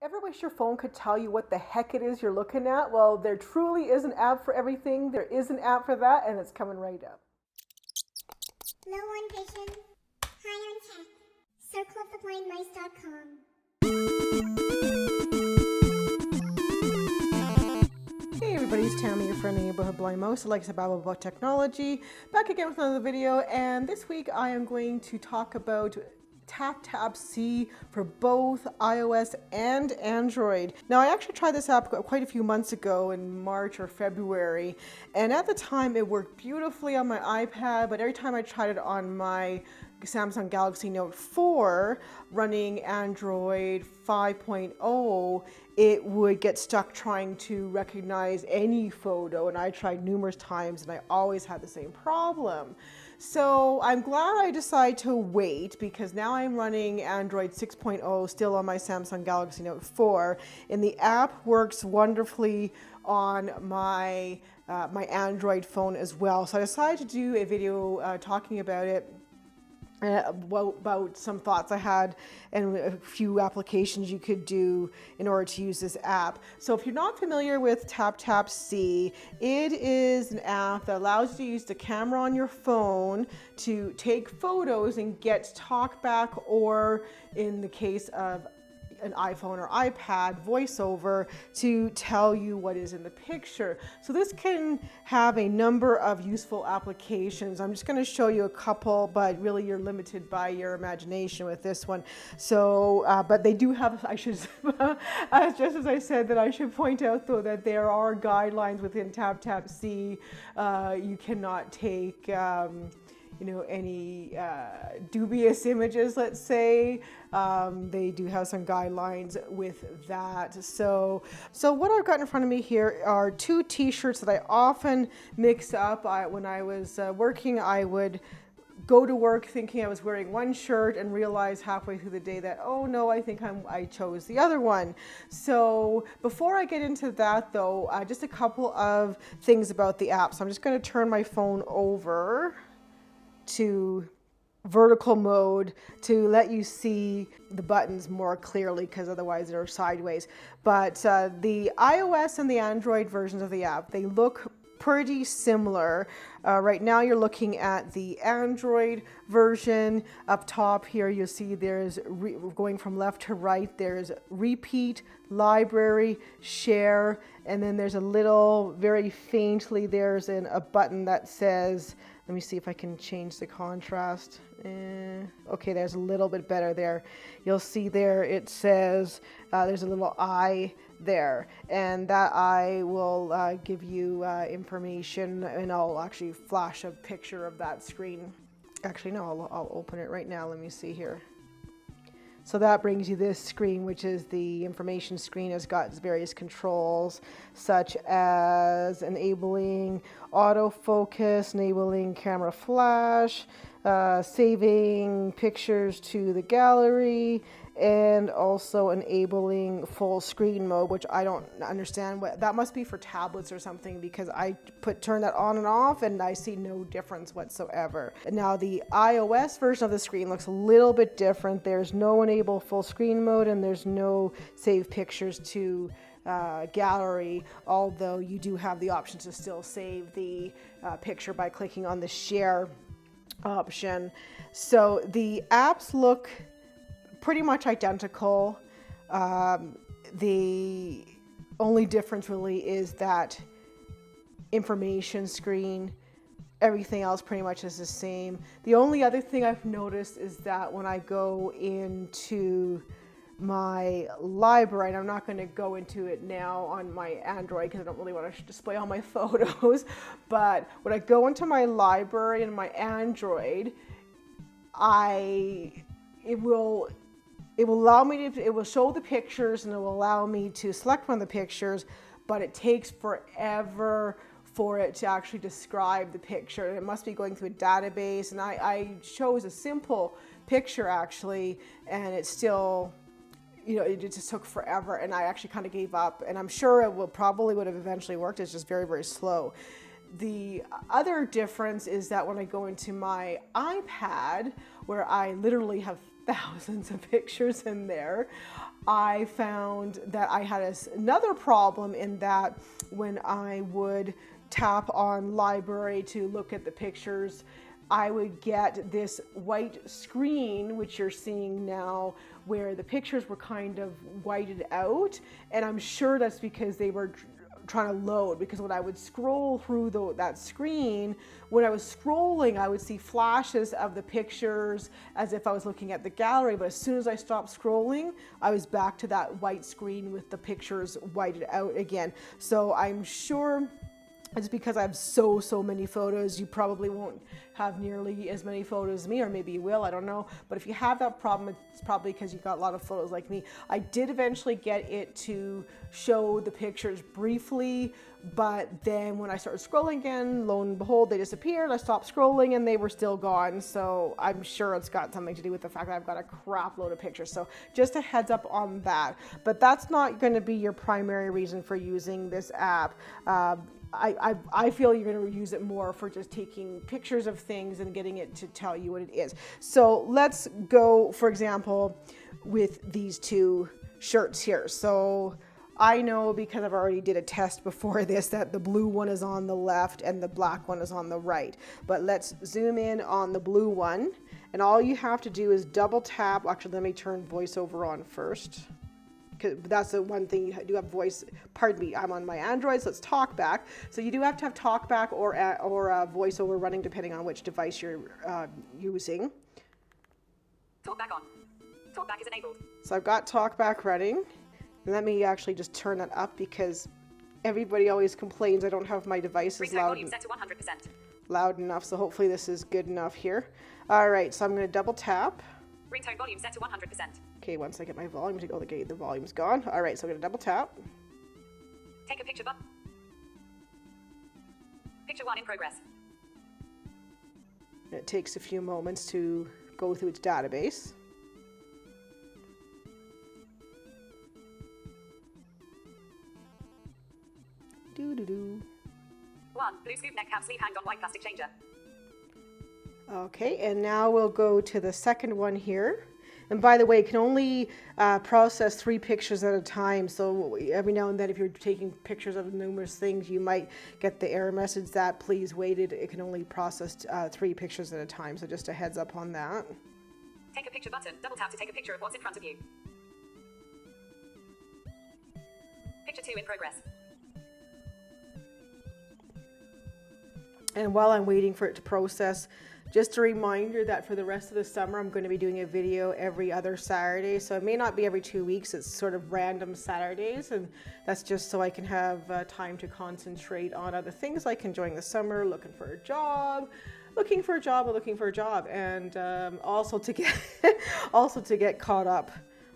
Ever wish your phone could tell you what the heck it is you're looking at? Well, there truly is an app for everything. There is an app for that, and it's coming right up. Low on vision, high on tech. CircleOfTheBlindMice.com. Hey everybody, it's Tammy, your friend and neighborhood blind mouse who likes to babble about technology. Back again with another video, and this week I am going to talk about TapTapSee for both iOS and Android. Now, I actually tried this app quite a few months ago in March or February, and at the time it worked beautifully on my iPad, but every time I tried it on my Samsung Galaxy Note 4 running Android 5.0, it would get stuck trying to recognize any photo, and I tried numerous times and I always had the same problem. So I'm glad I decided to wait, because now I'm running Android 6.0 still on my Samsung Galaxy Note 4, and the app works wonderfully on my Android phone as well. So I decided to do a video talking about it, about some thoughts I had and a few applications you could do in order to use this app. So if you're not familiar with TapTapSee, it is an app that allows you to use the camera on your phone to take photos and get talkback, or in the case of an iPhone or iPad, voiceover to tell you what is in the picture. So this can have a number of useful applications. I'm just going to show you a couple, but really you're limited by your imagination with this one. So, but they do have, I should, just as I said, that I should point out though that there are guidelines within TapTapSee. You cannot take any dubious images, let's say. They do have some guidelines with that. So what I've got in front of me here are two t-shirts that I often mix up. When I was working, I would go to work thinking I was wearing one shirt and realize halfway through the day that, oh no, I think I chose the other one. So before I get into that though, just a couple of things about the app. So I'm just going to turn my phone over to vertical mode to let you see the buttons more clearly, because otherwise they're sideways. But the iOS and the Android versions of the app, they look pretty similar. Right now you're looking at the Android version. Up top here you'll see there's going from left to right, there's repeat, library, share, and then there's a little, very faintly, there's a button that says, let me see if I can change the contrast. Okay, there's a little bit better there. You'll see there it says there's a little eye there, and that eye will give you information, and I'll actually flash a picture of that screen. Actually, no, I'll open it right now. Let me see here. So that brings you this screen, which is the information screen. It's got various controls, such as enabling autofocus, enabling camera flash, saving pictures to the gallery, and also enabling full screen mode, which I don't understand what that must be for tablets or something, because I turn that on and off and I see no difference whatsoever. Now the iOS version of the screen looks a little bit different. There's no enable full screen mode, and there's no save pictures to gallery, although you do have the option to still save the picture by clicking on the share option. So the apps look pretty much identical. The only difference really is that information screen. Everything else pretty much is the same. The only other thing I've noticed is that when I go into my library, and I'm not going to go into it now on my Android because I don't really want to display all my photos, but when I go into my library in my Android, it will allow me to, it will show the pictures and it will allow me to select one of the pictures, but it takes forever for it to actually describe the picture. It must be going through a database, and I chose a simple picture actually, and it still, it just took forever, and I actually kind of gave up, and I'm sure it probably would have eventually worked. It's just very, very slow. The other difference is that when I go into my iPad, where I literally have thousands of pictures in there, I found that I had another problem in that when I would tap on library to look at the pictures, I would get this white screen, which you're seeing now, where the pictures were kind of whited out. And I'm sure that's because they were trying to load, because when I would scroll through that screen, when I was scrolling, I would see flashes of the pictures as if I was looking at the gallery, but as soon as I stopped scrolling, I was back to that white screen with the pictures whited out again. So I'm sure it's because I have so many photos. You probably won't have nearly as many photos as me, or maybe you will, I don't know. But if you have that problem, it's probably because you got a lot of photos like me. I did eventually get it to show the pictures briefly, but then when I started scrolling again, lo and behold, they disappeared. I stopped scrolling and they were still gone. So I'm sure it's got something to do with the fact that I've got a crap load of pictures. So just a heads up on that. But that's not going to be your primary reason for using this app. I feel you're going to use it more for just taking pictures of things and getting it to tell you what it is. So let's go, for example, with these two shirts here. So I know, because I've already did a test before this, that the blue one is on the left and the black one is on the right. But let's zoom in on the blue one. And all you have to do is double tap. Actually, let me turn voiceover on first, because that's the one thing. You do have voice, pardon me, I'm on my Android, so it's TalkBack. So you do have to have TalkBack or voiceover running, depending on which device you're using. TalkBack on. TalkBack is enabled. So I've got TalkBack running. Let me actually just turn that up, because everybody always complains I don't have my devices volume set to 100%. loud enough, so hopefully this is good enough here. All right, so I'm going to double tap. Ringtone volume set to 100%. Okay, once I get my volume to go, the volume's gone. All right, so I'm going to double tap. Take a picture button. Picture 1 in progress. And it takes a few moments to go through its database. Doo-doo-doo. 1. Blue scoop neck cap sleeve hanged on white plastic changer. Okay, and now we'll go to the second one here. And by the way, it can only process 3 pictures at a time. So every now and then, if you're taking pictures of numerous things, you might get the error message that please wait. It can only process 3 pictures at a time. So just a heads up on that. Take a picture button. Double tap to take a picture of what's in front of you. Picture 2 in progress. And while I'm waiting for it to process, just a reminder that for the rest of the summer, I'm going to be doing a video every other Saturday. So it may not be every 2 weeks. It's sort of random Saturdays. And that's just so I can have time to concentrate on other things, like enjoying the summer, looking for a job, and also to get caught up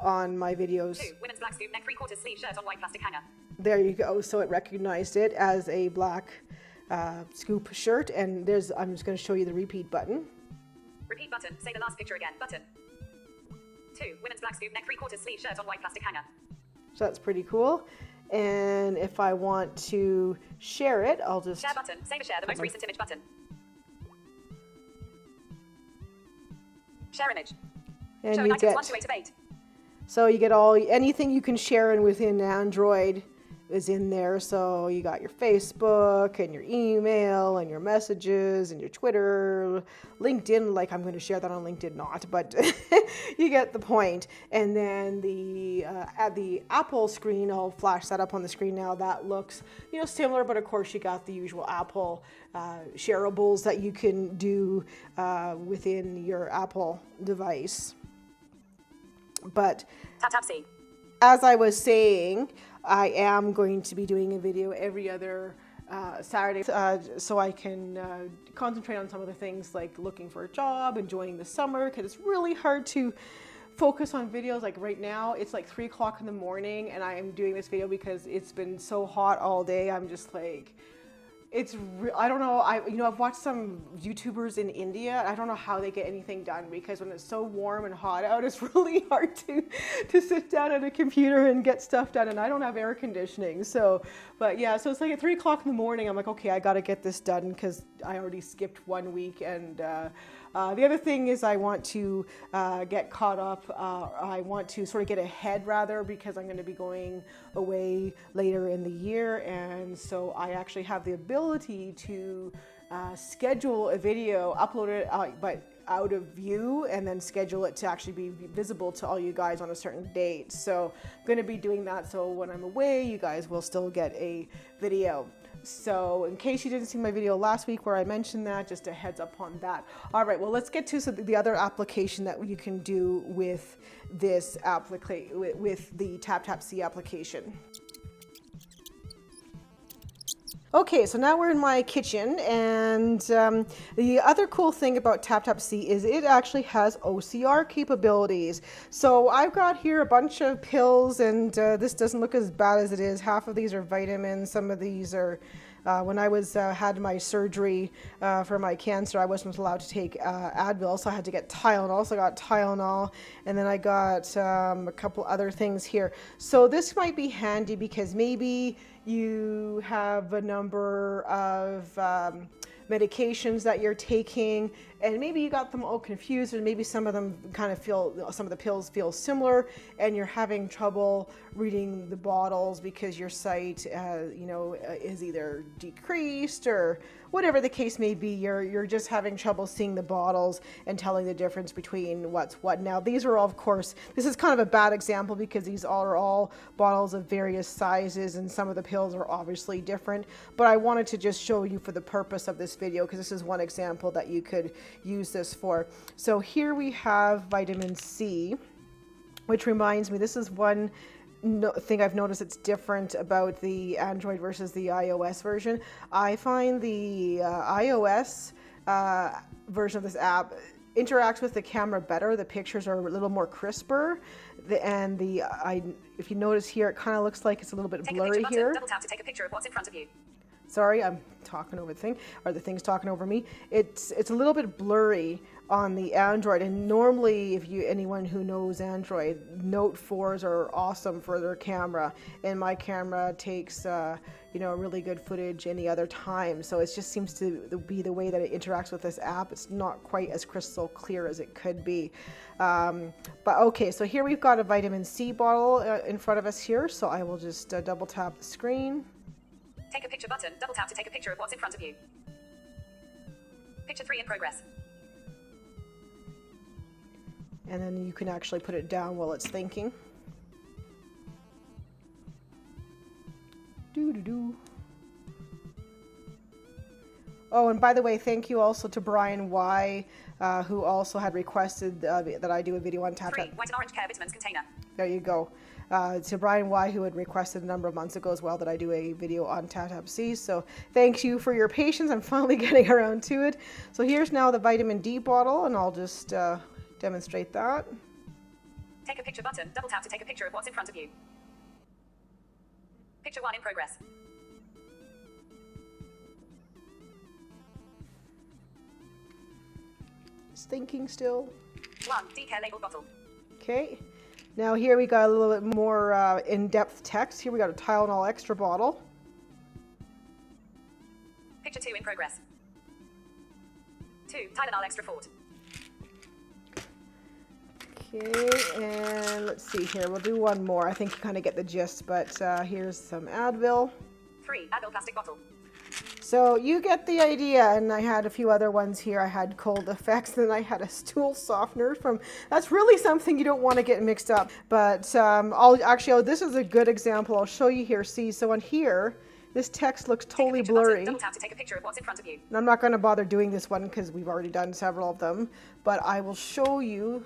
on my videos. 2. Women's black scoop neck 3/4 sleeve shirt on white plastic hanger. There you go. So it recognized it as a black scoop shirt, and I'm just going to show you the repeat button. Repeat button. Say the last picture again. Button. 2. Women's black scoop neck 3/4 sleeve shirt on white plastic hanger. So that's pretty cool. And if I want to share it, I'll just share button. Say to share the most recent image button. Share image. And Show you items get 1 to 8 of 8. So you get anything you can share in within Android is in there. So you got your Facebook and your email and your messages and your Twitter, LinkedIn. Like, I'm going to share that on LinkedIn, not, but you get the point. And then at the Apple screen, I'll flash that up on the screen now. That looks, similar, but of course you got the usual Apple shareables that you can do within your Apple device. But TapTapSee. As I was saying, I am going to be doing a video every other Saturday, so I can concentrate on some of the things like looking for a job, enjoying the summer, because it's really hard to focus on videos. Like right now, it's like 3 o'clock in the morning, and I am doing this video because it's been so hot all day. I'm just like, I don't know. I've watched some YouTubers in India. I don't know how they get anything done, because when it's so warm and hot out, it's really hard to sit down at a computer and get stuff done. And I don't have air conditioning. So it's like at 3 o'clock in the morning, I'm like, okay, I got to get this done, because I already skipped 1 week, and The other thing is I want to get caught up. I want to sort of get ahead rather, because I'm going to be going away later in the year. And so I actually have the ability to schedule a video, upload it, but out of view, and then schedule it to actually be visible to all you guys on a certain date. So I'm going to be doing that. So when I'm away, you guys will still get a video. So in case you didn't see my video last week where I mentioned that, just a heads up on that. All right, well, let's get to the other application that you can do with this with the TapTapSee application. Okay, so now we're in my kitchen, and the other cool thing about TapTapSee is it actually has OCR capabilities. So I've got here a bunch of pills, and this doesn't look as bad as it is. Half of these are vitamins, some of these are when I had my surgery for my cancer, I wasn't allowed to take Advil, so I had to get Tylenol. So I got Tylenol, and then I got a couple other things here. So this might be handy because maybe you have a number of medications that you're taking, and maybe you got them all confused, and maybe some of them some of the pills feel similar, and you're having trouble reading the bottles because your sight, is either decreased or whatever the case may be. You're just having trouble seeing the bottles and telling the difference between what's what. Now, these are all, of course, this is kind of a bad example because these are all bottles of various sizes, and some of the pills are obviously different, but I wanted to just show you for the purpose of this video, because this is one example that you could use this for. So here we have vitamin C, which reminds me, this is one thing I've noticed it's different about the Android versus the iOS version. I find the iOS version of this app interacts with the camera better. The pictures are a little more crisper, if you notice here, it kind of looks like it's a little bit blurry here. Double tap to take a picture of what's in front of you. Sorry, I'm talking over the thing, or the thing's talking over me. It's a little bit blurry on the Android, and normally, anyone who knows Android, Note 4s are awesome for their camera, and my camera takes really good footage any other time. So it just seems to be the way that it interacts with this app. It's not quite as crystal clear as it could be. But okay, so here we've got a vitamin C bottle in front of us here. So I will just double tap the screen. Take a picture button. Double tap to take a picture of what's in front of you. Picture 3 in progress. And then you can actually put it down while it's thinking. Doo-doo-doo. Oh, and by the way, thank you also to Brian Y, who also had requested that I do a video on TapTap. 3 white and orange care vitamins container. There you go. To Brian Y, who had requested a number of months ago as well that I do a video on TapTapSee. So thank you for your patience. I'm finally getting around to it. So here's now the vitamin D bottle, and I'll just demonstrate that. Take a picture button. Double tap to take a picture of what's in front of you. Picture 1 in progress. It's thinking still. 1 D-care label bottle. Okay. Now here we got a little bit more in-depth text. Here we got a Tylenol extra bottle. Picture 2 in progress. 2 Tylenol extra fort. Okay, and let's see here. We'll do one more. I think you kind of get the gist, but here's some Advil. 3 Advil plastic bottle. So you get the idea, and I had a few other ones here. I had cold effects, then I had a stool softener that's really something you don't want to get mixed up. But this is a good example. I'll show you here. See, so on here, this text looks totally blurry. Double tap to take a picture of what's in front of you. And I'm not going to bother doing this one because we've already done several of them, but I'll show you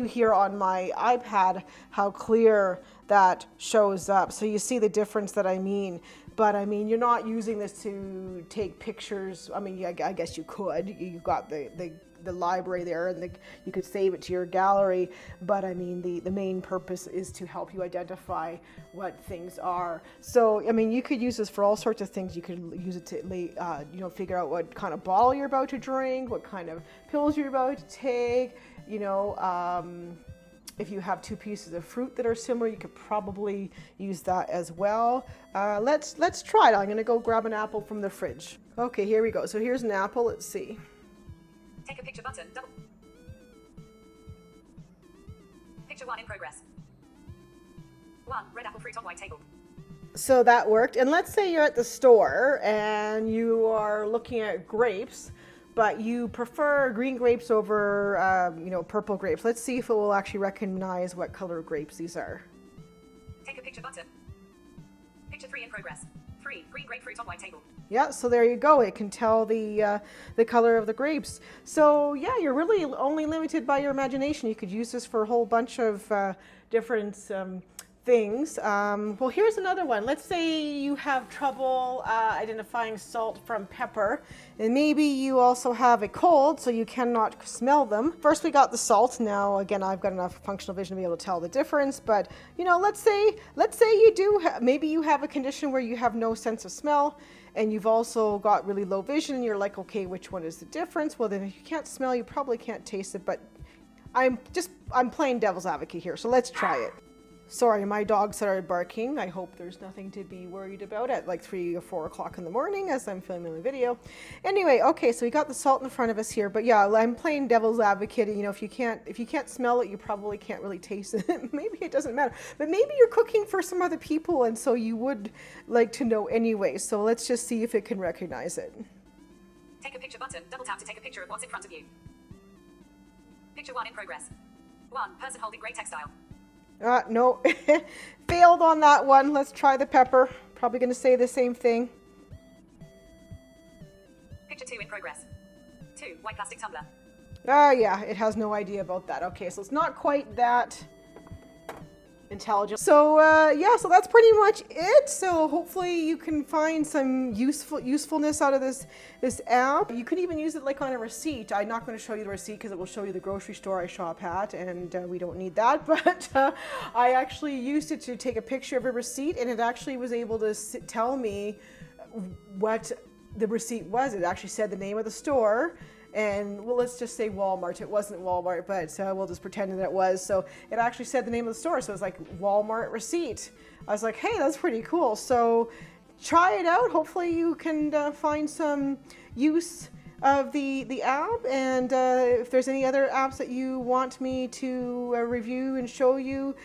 here on my iPad how clear that shows up. So you see the difference that I mean. But I mean, you're not using this to take pictures. I mean, I guess you could. You've got the library there, and you could save it to your gallery. But I mean, the main purpose is to help you identify what things are. So I mean, you could use this for all sorts of things. You could use it to figure out what kind of bottle you're about to drink, what kind of pills you're about to take. If you have 2 pieces of fruit that are similar, you could probably use that as well. Let's try it. I'm going to go grab an apple from the fridge. Okay, here we go. So here's an apple. Let's see. Take a picture button. Double. Picture 1 in progress. 1. Red apple fruit on white table. So that worked. And let's say you're at the store and you are looking at grapes, but you prefer green grapes over, purple grapes. Let's see if it will actually recognize what color grapes these are. Take a picture button. Picture 3 in progress. 3. Green grapefruit on white table. Yeah, so there you go. It can tell the color of the grapes. So yeah, you're really only limited by your imagination. You could use this for a whole bunch of different things. Well, here's another one. Let's say you have trouble identifying salt from pepper, and maybe you also have a cold, so you cannot smell them. First, we got the salt. Now, again, I've got enough functional vision to be able to tell the difference. But let's say you do. Maybe you have a condition where you have no sense of smell, and you've also got really low vision, and you're like, okay, which one is the difference? Well, then if you can't smell, you probably can't taste it. But I'm playing devil's advocate here, so let's try it. Sorry, my dog started barking. I hope there's nothing to be worried about at like 3 or 4 o'clock in the morning as I'm filming the video. Anyway, okay, so we got the salt in front of us here, but yeah, I'm playing devil's advocate. If you can't smell it, you probably can't really taste it. Maybe it doesn't matter, but maybe you're cooking for some other people, and so you would like to know anyway. So let's just see if it can recognize it. Take a picture button. Double tap to take a picture of what's in front of you. Picture 1 in progress. 1. Person holding grey textile. No, failed on that one. Let's try the pepper. Probably going to say the same thing. Picture 2 in progress. 2. White plastic tumbler. Yeah, it has no idea about that. Okay, so it's not quite that intelligent. So yeah, so that's pretty much it. So hopefully you can find some usefulness out of this app. You could even use it like on a receipt. I'm not going to show you the receipt because it will show you the grocery store I shop at, and we don't need that. But I actually used it to take a picture of a receipt, and it actually was able to tell me what the receipt was. It actually said the name of the store. And well, let's just say Walmart. It wasn't Walmart, but we'll just pretend that it was. So it actually said the name of the store. So it's like Walmart receipt. I was like, hey, that's pretty cool. So try it out. Hopefully you can find some use of the app. And if there's any other apps that you want me to review and show you,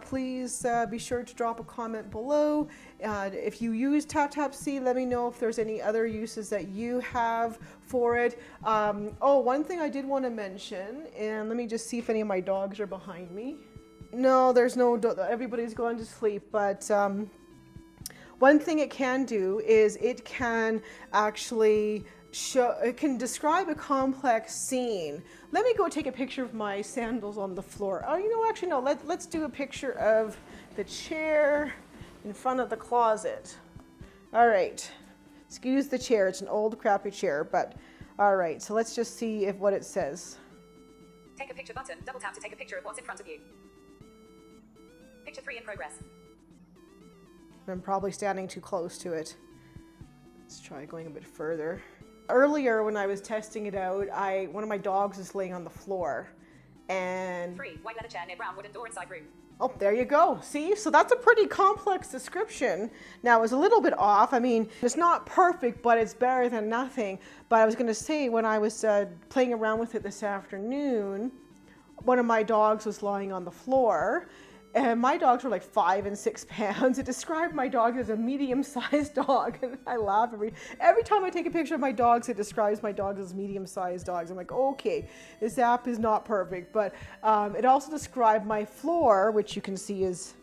please be sure to drop a comment below. If you use TapTapSee, let me know if there's any other uses that you have for it. One thing I did want to mention, and let me just see if any of my dogs are behind me. No, there's no, everybody's gone to sleep, but one thing it can do is it can actually it can describe a complex scene. Let me go take a picture of my sandals on the floor. Oh, actually no, let's do a picture of the chair in front of the closet. All right, excuse the chair, it's an old crappy chair, but all right, so let's just see what it says. Take a picture button. Double tap to take a picture of what's in front of you. Picture 3 in progress. I'm probably standing too close to it. Let's try going a bit further. Earlier when I was testing it out, one of my dogs is laying on the floor, and 3. White leather chair near brown wooden door inside room. Oh, there you go. See, so that's a pretty complex description. Now, it was a little bit off. I mean, it's not perfect, but it's better than nothing. But I was going to say, when I was playing around with it this afternoon, one of my dogs was lying on the floor, and my dogs were like 5 and 6 pounds. It described my dog as a medium-sized dog, and I laugh every time I take a picture of my dogs. It describes my dogs as medium-sized dogs. I'm like, okay, this app is not perfect, but it also described my floor, which you can see is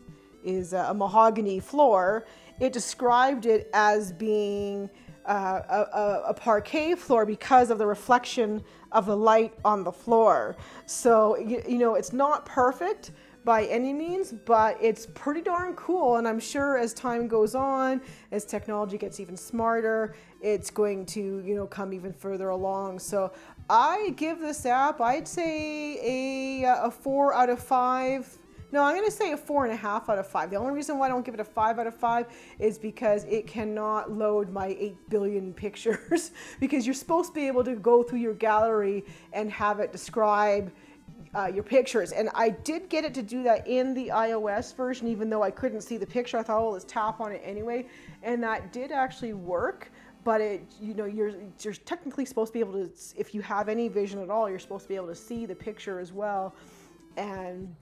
a mahogany floor. It described it as being a parquet floor because of the reflection of the light on the floor. So it's not perfect by any means, but it's pretty darn cool, and I'm sure as time goes on, as technology gets even smarter, it's going to come even further along. So I give this app, I'd say a 4 out of 5. No, I'm going to say a 4.5 out of 5. The only reason why I don't give it a 5 out of 5 is because it cannot load my 8 billion pictures because you're supposed to be able to go through your gallery and have it describe your pictures, and I did get it to do that in the iOS version, even though I couldn't see the picture. I thought, well, let's tap on it anyway, and that did actually work. but you're technically supposed to be able to, if you have any vision at all, you're supposed to be able to see the picture as well. And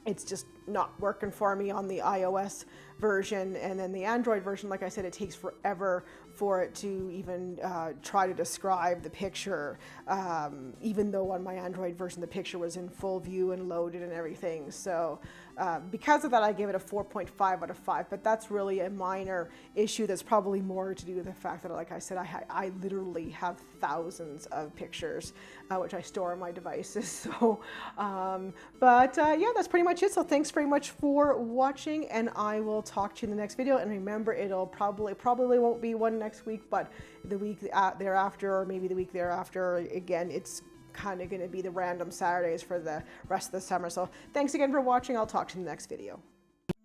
it's just not working for me on the iOS version. And then the Android version, like I said, it takes forever for it to even try to describe the picture, even though on my Android version the picture was in full view and loaded and everything. So because of that, I give it a 4.5 out of 5, but that's really a minor issue that's probably more to do with the fact that, like I said, I literally have thousands of pictures which I store on my devices. So yeah, that's pretty much it. So thanks very much for watching, and I will talk to you in the next video. And remember, it'll probably won't be one next week, but the week thereafter, or maybe the week thereafter. Again, it's kind of going to be the random Saturdays for the rest of the summer. So thanks again for watching. I'll talk to you in the next video.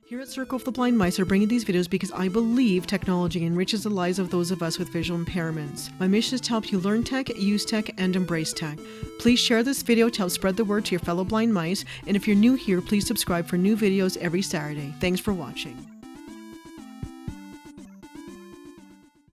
Here at Circle of the Blind Mice are bringing these videos because I believe technology enriches the lives of those of us with visual impairments. My mission is to help you learn tech, use tech, and embrace tech. Please share this video to help spread the word to your fellow blind mice, and if you're new here, please subscribe for new videos every Saturday. Thanks for watching.